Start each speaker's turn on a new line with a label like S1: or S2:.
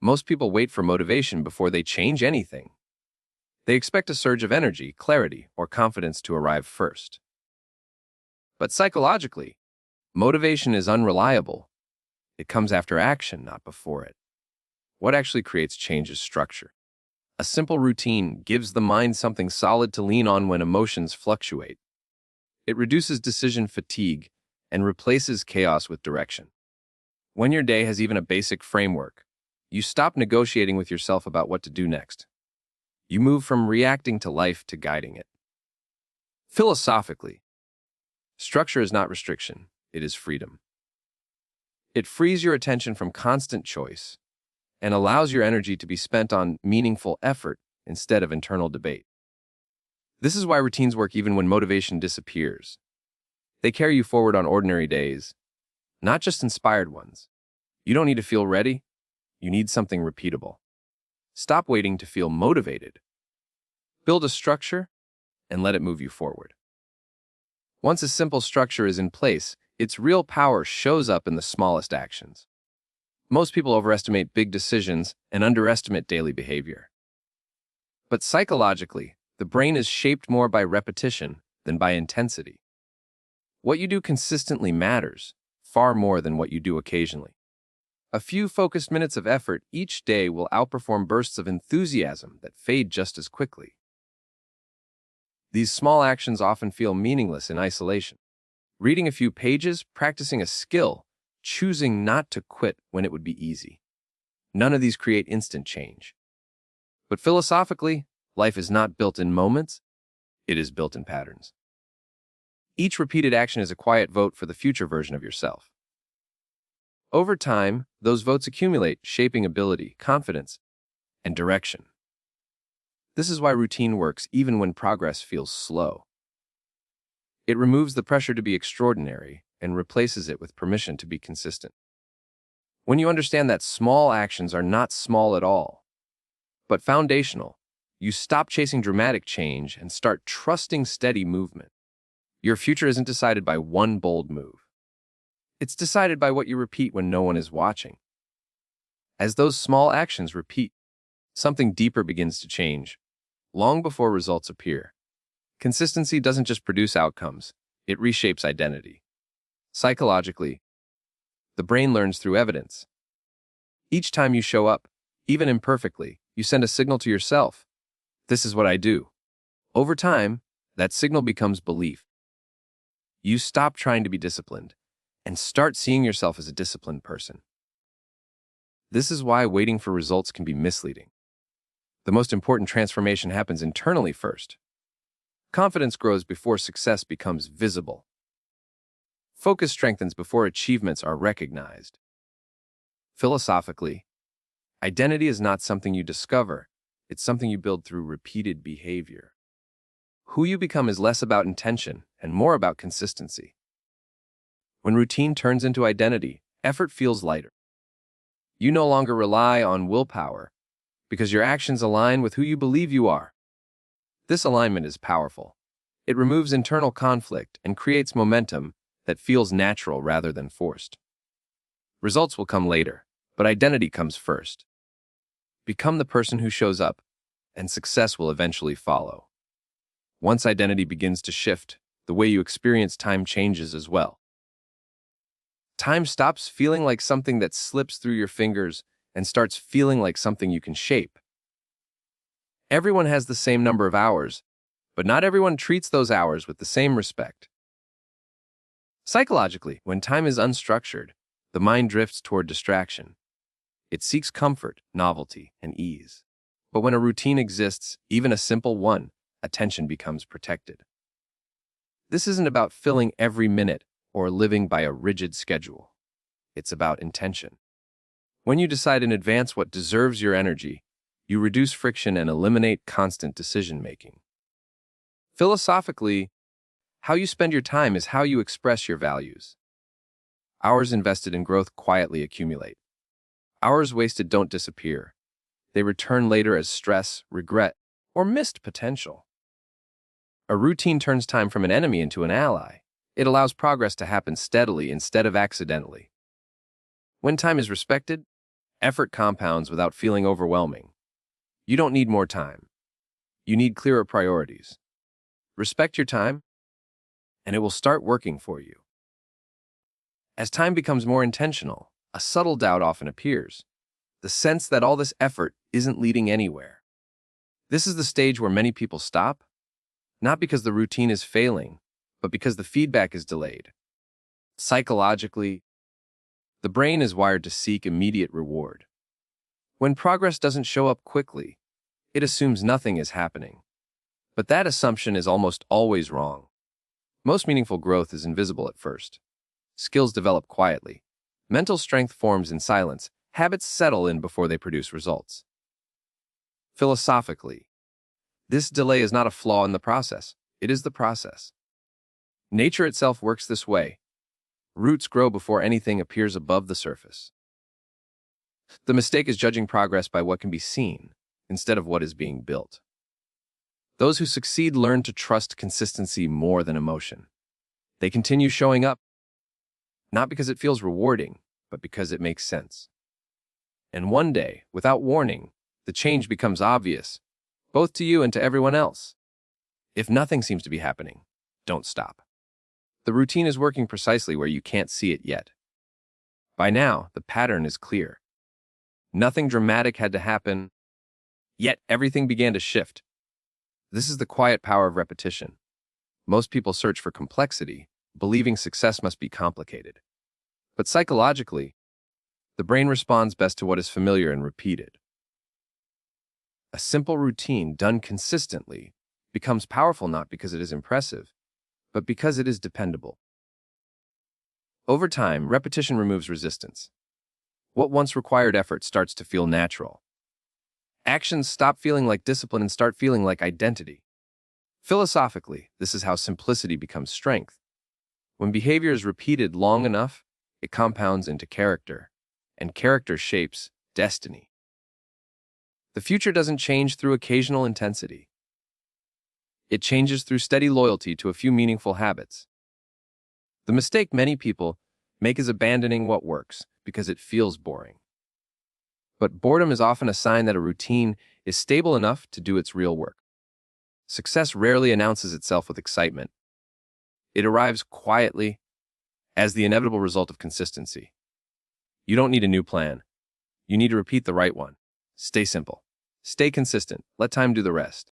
S1: Most people wait for motivation before they change anything. They expect a surge of energy, clarity, or confidence to arrive first. But psychologically, motivation is unreliable. It comes after action, not before it. What actually creates change is structure. A simple routine gives the mind something solid to lean on when emotions fluctuate. It reduces decision fatigue and replaces chaos with direction. When your day has even a basic framework, you stop negotiating with yourself about what to do next. You move from reacting to life to guiding it. Philosophically, structure is not restriction, it is freedom. It frees your attention from constant choice and allows your energy to be spent on meaningful effort instead of internal debate. This is why routines work even when motivation disappears. They carry you forward on ordinary days, not just inspired ones. You don't need to feel ready, you need something repeatable. Stop waiting to feel motivated. Build a structure and let it move you forward. Once a simple structure is in place, its real power shows up in the smallest actions. Most people overestimate big decisions and underestimate daily behavior. But psychologically, the brain is shaped more by repetition than by intensity. What you do consistently matters, far more than what you do occasionally. A few focused minutes of effort each day will outperform bursts of enthusiasm that fade just as quickly. These small actions often feel meaningless in isolation. Reading a few pages, practicing a skill, choosing not to quit when it would be easy. None of these create instant change. But philosophically, life is not built in moments, it is built in patterns. Each repeated action is a quiet vote for the future version of yourself. Over time, those votes accumulate, shaping ability, confidence, and direction. This is why routine works even when progress feels slow. It removes the pressure to be extraordinary and replaces it with permission to be consistent. When you understand that small actions are not small at all, but foundational, you stop chasing dramatic change and start trusting steady movement. Your future isn't decided by one bold move. It's decided by what you repeat when no one is watching. As those small actions repeat, something deeper begins to change, long before results appear. Consistency doesn't just produce outcomes, it reshapes identity. Psychologically, the brain learns through evidence. Each time you show up, even imperfectly, you send a signal to yourself. This is what I do. Over time, that signal becomes belief. You stop trying to be disciplined and start seeing yourself as a disciplined person. This is why waiting for results can be misleading. The most important transformation happens internally first. Confidence grows before success becomes visible. Focus strengthens before achievements are recognized. Philosophically, identity is not something you discover, it's something you build through repeated behavior. Who you become is less about intention and more about consistency. When routine turns into identity, effort feels lighter. You no longer rely on willpower because your actions align with who you believe you are. This alignment is powerful. It removes internal conflict and creates momentum that feels natural rather than forced. Results will come later, but identity comes first. Become the person who shows up, and success will eventually follow. Once identity begins to shift, the way you experience time changes as well. Time stops feeling like something that slips through your fingers and starts feeling like something you can shape. Everyone has the same number of hours, but not everyone treats those hours with the same respect. Psychologically, when time is unstructured, the mind drifts toward distraction. It seeks comfort, novelty, and ease. But when a routine exists, even a simple one, attention becomes protected. This isn't about filling every minute or living by a rigid schedule. It's about intention. When you decide in advance what deserves your energy, you reduce friction and eliminate constant decision-making. Philosophically, how you spend your time is how you express your values. Hours invested in growth quietly accumulate. Hours wasted don't disappear. They return later as stress, regret, or missed potential. A routine turns time from an enemy into an ally. It allows progress to happen steadily instead of accidentally. When time is respected, Effort compounds without feeling overwhelming. You don't need more time. You need clearer priorities. Respect your time, and it will start working for you. As time becomes more intentional, a subtle doubt often appears, the sense that all this effort isn't leading anywhere. This is the stage where many people stop, not because the routine is failing, but because the feedback is delayed. Psychologically, the brain is wired to seek immediate reward. When progress doesn't show up quickly, it assumes nothing is happening. But that assumption is almost always wrong. Most meaningful growth is invisible at first. Skills develop quietly. Mental strength forms in silence. Habits settle in before they produce results. Philosophically, this delay is not a flaw in the process. It is the process. Nature itself works this way. Roots grow before anything appears above the surface. The mistake is judging progress by what can be seen, instead of what is being built. Those who succeed learn to trust consistency more than emotion. They continue showing up, not because it feels rewarding, but because it makes sense. And one day, without warning, the change becomes obvious, both to you and to everyone else. If nothing seems to be happening, don't stop. The routine is working precisely where you can't see it yet. By now, the pattern is clear. Nothing dramatic had to happen, yet everything began to shift. This is the quiet power of repetition. Most people search for complexity, believing success must be complicated. But psychologically, the brain responds best to what is familiar and repeated. A simple routine done consistently becomes powerful not because it is impressive, but because it is dependable. Over time, repetition removes resistance. What once required effort starts to feel natural. Actions stop feeling like discipline and start feeling like identity. Philosophically, this is how simplicity becomes strength. When behavior is repeated long enough, it compounds into character, and character shapes destiny. The future doesn't change through occasional intensity. It changes through steady loyalty to a few meaningful habits. The mistake many people make is abandoning what works because it feels boring. But boredom is often a sign that a routine is stable enough to do its real work. Success rarely announces itself with excitement. It arrives quietly as the inevitable result of consistency. You don't need a new plan. You need to repeat the right one. Stay simple. Stay consistent. Let time do the rest.